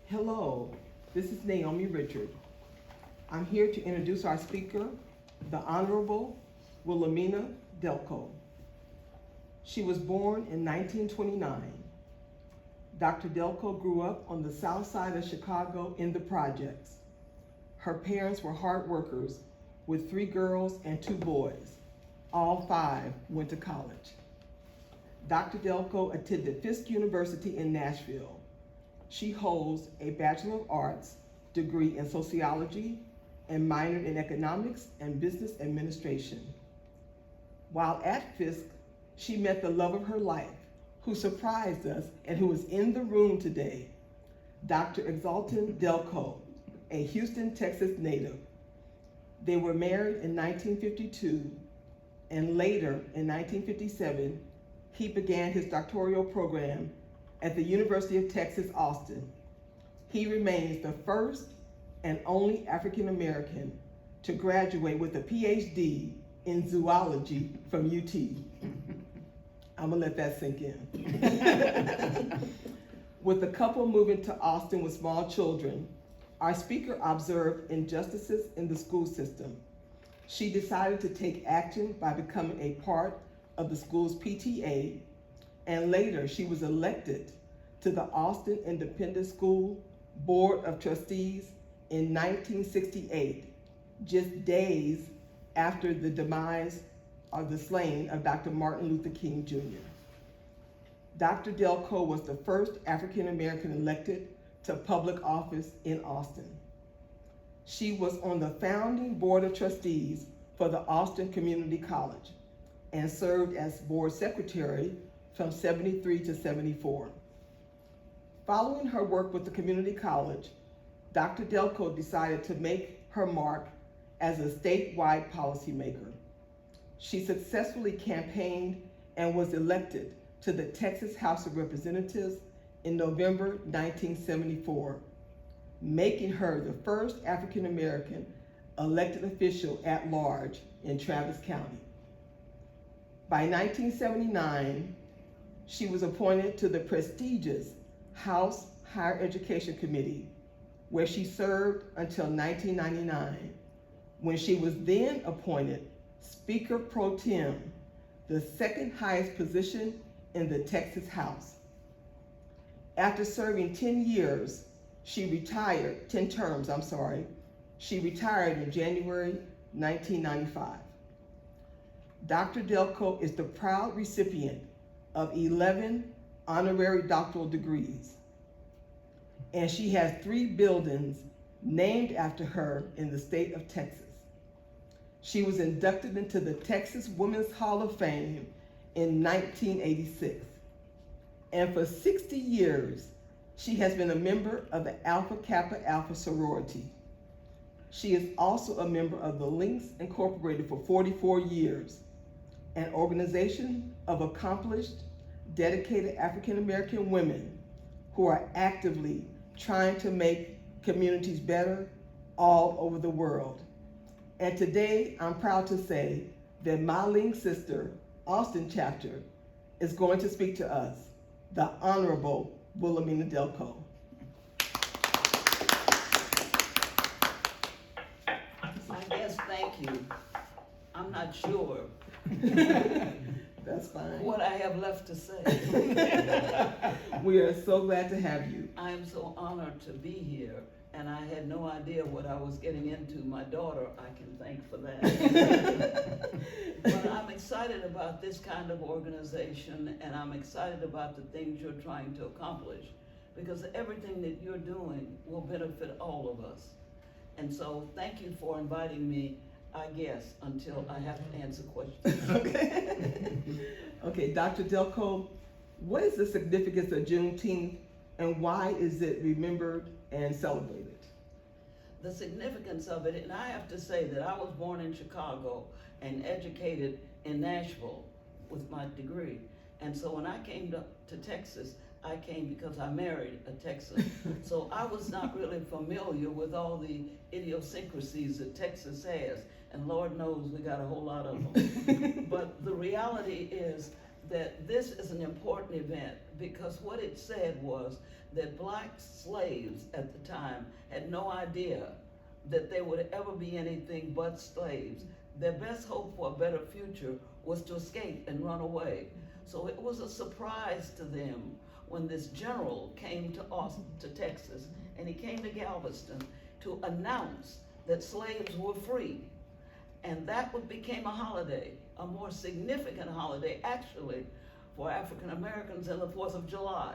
Hello, this is Naomi Richard. I'm here to introduce our speaker, the Honorable Wilhelmina Delco. She was born in 1929. Dr. Delco grew up on the south side of Chicago in the projects. Her parents were hard workers with 3 girls and 2 boys. All 5 went to college. Dr. Delco attended Fisk University in Nashville. She holds a Bachelor of Arts degree in sociology and minored in economics and business administration. While at Fisk, she met the love of her life, who surprised us and who is in the room today, Dr. Exalton Delco, a Houston, Texas native. They were married in 1952, and later in 1957, he began his doctoral program at the University of Texas, Austin. He remains the first and only African American to graduate with a PhD in zoology from UT. I'm gonna let that sink in. With the couple moving to Austin with small children, our speaker observed injustices in the school system. She decided to take action by becoming a part of the school's PTA, and later she was elected to the Austin Independent School Board of Trustees in 1968, just days after the demise of the slaying of Dr. Martin Luther King Jr. Dr. Delco was the first African American elected to public office in Austin. She was on the founding Board of Trustees for the Austin Community College and served as board secretary from 73 to 74. Following her work with the community college, Dr. Delco decided to make her mark as a statewide policymaker. She successfully campaigned and was elected to the Texas House of Representatives in November 1974, making her the first African American elected official at large in Travis County. By 1979, she was appointed to the prestigious House Higher Education Committee, where she served until 1999, when she was then appointed Speaker Pro Tem, the second highest position in the Texas House. After serving 10 terms, she retired in January 1995. Dr. Delco is the proud recipient of 11 honorary doctoral degrees, and she has 3 buildings named after her in the state of Texas. She was inducted into the Texas Women's Hall of Fame in 1986, and for 60 years, she has been a member of the Alpha Kappa Alpha sorority. She is also a member of the Links Incorporated for 44 years, an organization of accomplished, dedicated African American women who are actively trying to make communities better all over the world. And today, I'm proud to say that my Link sister, Austin chapter, is going to speak to us, the Honorable Wilhelmina Delco. I guess thank you. I'm not sure That's fine. what I have left to say. We are so glad to have you. I am so honored to be here, and I had no idea what I was getting into. My daughter, I can thank for that. But I'm excited about this kind of organization, and I'm excited about the things you're trying to accomplish, because everything that you're doing will benefit all of us. And so thank you for inviting me, I guess, until I have to answer questions. Okay. Okay, Dr. Delco, what is the significance of Juneteenth, and why is it remembered and celebrated? The significance of it, and I have to say that I was born in Chicago and educated in Nashville with my degree. And so when I came to Texas, I came because I married a Texan. So I was not really familiar with all the idiosyncrasies that Texas has. And Lord knows we got a whole lot of them. But the reality is that this is an important event because what it said was that black slaves at the time had no idea that they would ever be anything but slaves. Their best hope for a better future was to escape and run away. So it was a surprise to them when this general came to Austin, to Texas, and he came to Galveston to announce that slaves were free. And that became a holiday, a more significant holiday actually for African Americans than the 4th of July,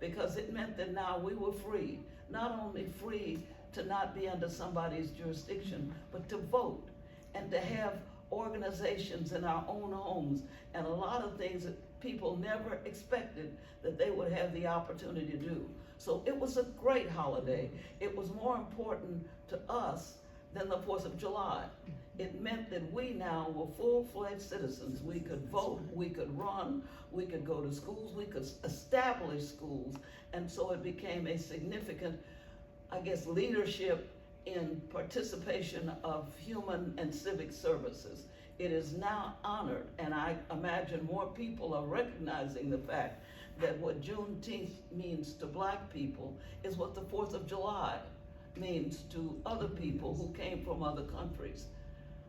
because it meant that now we were free, not only free to not be under somebody's jurisdiction, but to vote and to have organizations in our own homes and a lot of things that people never expected that they would have the opportunity to do. So it was a great holiday. It was more important to us than the 4th of July. It meant that we now were full-fledged citizens. We could vote, we could run, we could go to schools, we could establish schools, and so it became a significant, I guess, leadership in participation of human and civic services. It is now honored, and I imagine more people are recognizing the fact that what Juneteenth means to black people is what the 4th of July means to other people who came from other countries.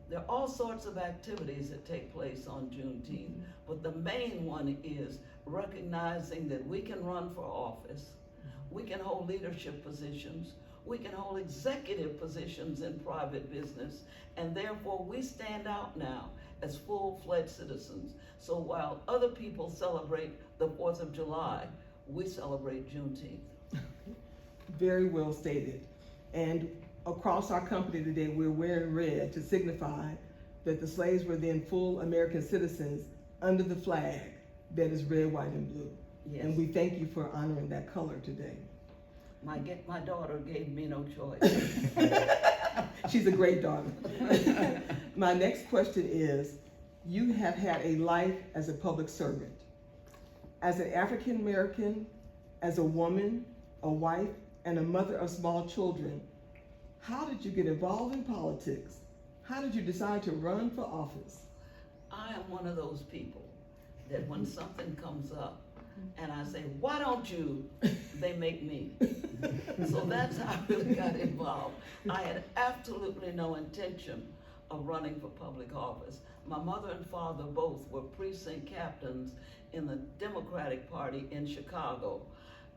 There are all sorts of activities that take place on Juneteenth, but the main one is recognizing that we can run for office, we can hold leadership positions, we can hold executive positions in private business, and therefore we stand out now as full-fledged citizens. So while other people celebrate the 4th of July, we celebrate Juneteenth. Very well stated. And across our company today, we're wearing red to signify that the slaves were then full American citizens under the flag that is red, white, and blue. Yes. And we thank you for honoring that color today. My daughter gave me no choice. She's a great daughter. My next question is, you have had a life as a public servant. As an African American, as a woman, a wife, and a mother of small children, how did you get involved in politics? How did you decide to run for office? I am one of those people that when something comes up and I say, why don't you, they make me. So that's how I really got involved. I had absolutely no intention of running for public office. My mother and father both were precinct captains in the Democratic Party in Chicago.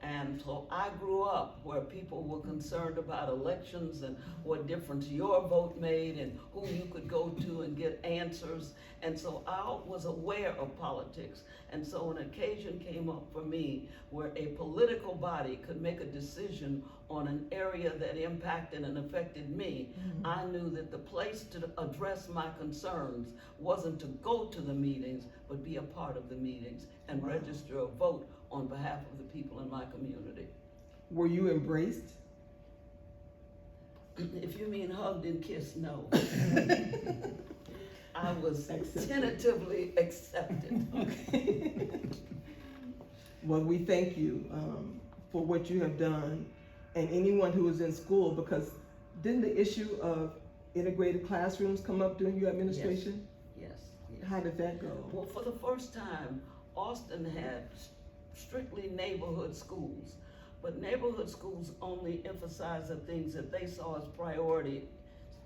And so I grew up where people were concerned about elections and what difference your vote made and who you could go to and get answers. And so I was aware of politics. And so an occasion came up for me where a political body could make a decision on an area that impacted and affected me. I knew that the place to address my concerns wasn't to go to the meetings, but be a part of the meetings and register a vote on behalf of the people in my community. Were you embraced? If you mean hugged and kissed, no. I was tentatively accepted. Okay. Well, we thank you for what you have done, and anyone who is in school, because didn't the issue of integrated classrooms come up during your administration? Yes. How did that go? Well, for the first time, Austin had strictly neighborhood schools, but neighborhood schools only emphasize the things that they saw as priority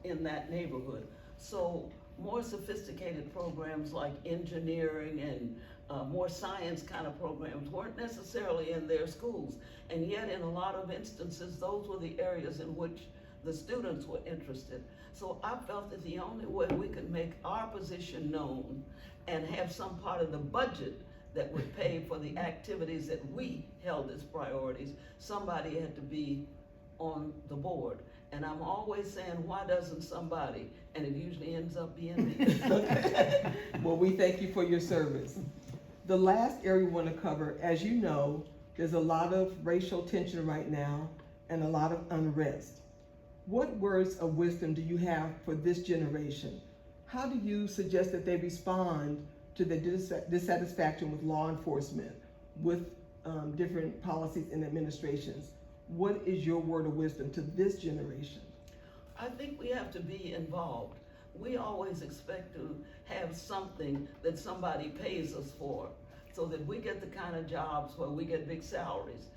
in that neighborhood. So more sophisticated programs like engineering and more science kind of programs weren't necessarily in their schools. And yet in a lot of instances, those were the areas in which the students were interested. So I felt that the only way we could make our position known and have some part of the budget that would pay for the activities that we held as priorities, somebody had to be on the board. And I'm always saying, why doesn't somebody? And it usually ends up being me. Okay. Well, we thank you for your service. The last area we want to cover, as you know, there's a lot of racial tension right now and a lot of unrest. What words of wisdom do you have for this generation? How do you suggest that they respond to the dissatisfaction with law enforcement, with different policies and administrations? What is your word of wisdom to this generation? I think we have to be involved. We always expect to have something that somebody pays us for. so that we get the kind of jobs where we get big salaries.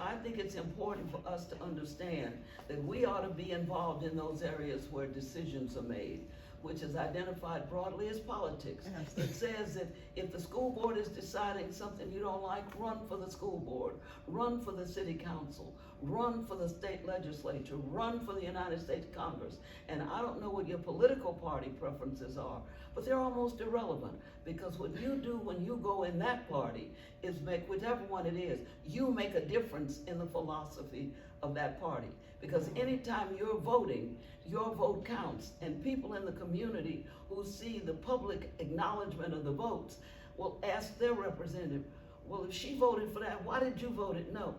I think it's important for us to understand that we ought to be involved in those areas where decisions are made, which is identified broadly as politics. It says that if the school board is deciding something you don't like, run for the school board, run for the city council, run for the state legislature, run for the United States Congress. And I don't know what your political party preferences are, but they're almost irrelevant, because what you do when you go in that party is make, whichever one it is, you make a difference in the philosophy of that party. Because anytime you're voting, your vote counts, and people in the community who see the public acknowledgement of the votes will ask their representative, well, if she voted for that, why did you vote it no?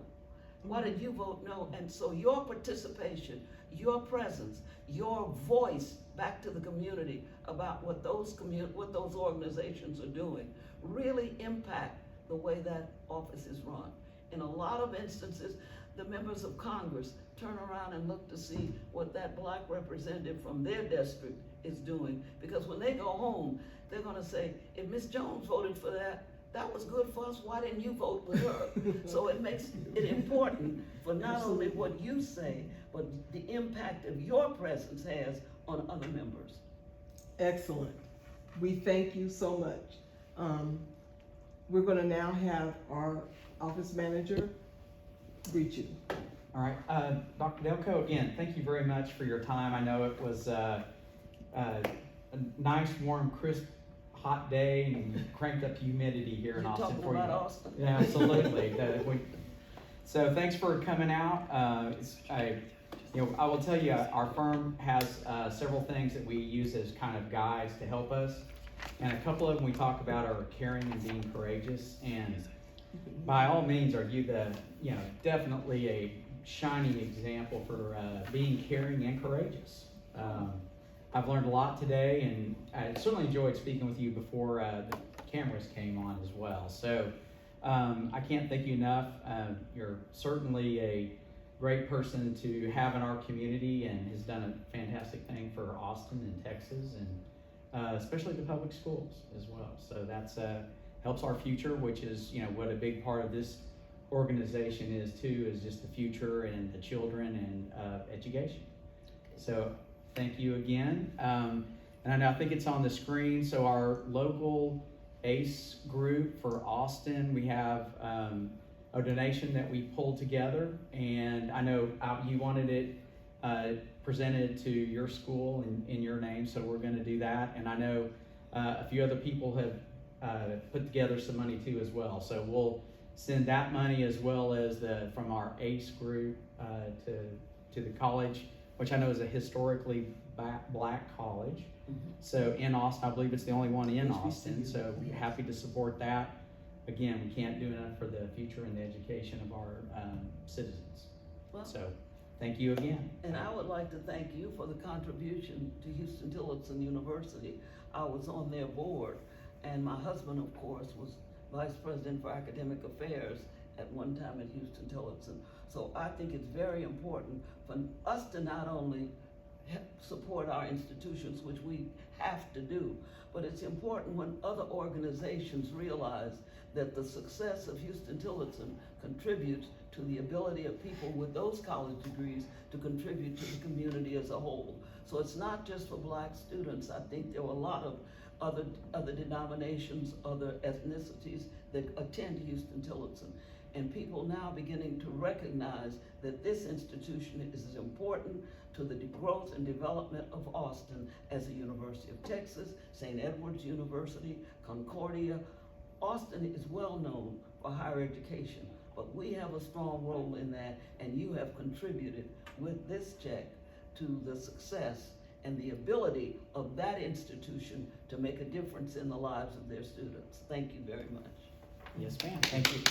Why did you vote no? And so your participation, your presence, your voice back to the community about what those organizations are doing really impact the way that office is run. In a lot of instances, the members of Congress turn around and look to see what that black representative from their district is doing, because when they go home, they're gonna say, if Ms. Jones voted for that, that was good for us, why didn't you vote with her? So it makes it important for not only what you say, but the impact of your presence has on other members. Excellent. We thank you so much. We're gonna now have our office manager greet you. All right, Dr. Delco, again, thank you very much for your time. I know it was a nice, warm, crisp, hot day, and cranked up the humidity here in Austin. You're talking about Austin? Yeah, absolutely. So thanks for coming out. I will tell you, our firm has several things that we use as kind of guides to help us, and a couple of them we talk about are caring and being courageous. And by all means, are you definitely a shining example for being caring and courageous. I've learned a lot today, and I certainly enjoyed speaking with you before the cameras came on as well. So I can't thank you enough. You're certainly a great person to have in our community, and has done a fantastic thing for Austin and Texas, and especially the public schools as well. So that's helps our future, which is what a big part of this organization is too, is just the future and the children and education. So thank you again. And I think it's on the screen. So our local ACE group for Austin, we have a donation that we pulled together, and I know you wanted it presented to your school in your name, so we're going to do that. And I know a few other people have put together some money too as well. So we'll send that money as well as from our ACE group to the college, which I know is a historically black college. Mm-hmm. So in Austin, I believe it's the only one in Austin. So we're happy to support that. Again, we can't do enough for the future and the education of our citizens. Well, so thank you again. And I would like to thank you for the contribution to Huston-Tillotson University. I was on their board, and my husband, of course, was Vice President for Academic Affairs at one time at Huston-Tillotson. So I think it's very important for us to not only support our institutions, which we have to do, but it's important when other organizations realize that the success of Huston-Tillotson contributes to the ability of people with those college degrees to contribute to the community as a whole. So it's not just for black students. I think there were a lot of other denominations, other ethnicities that attend Huston-Tillotson. And people now beginning to recognize that this institution is as important to the growth and development of Austin as the University of Texas, St. Edward's University, Concordia. Austin is well known for higher education, but we have a strong role in that, and you have contributed with this check to the success and the ability of that institution to make a difference in the lives of their students. Thank you very much. Yes, ma'am. Thank you.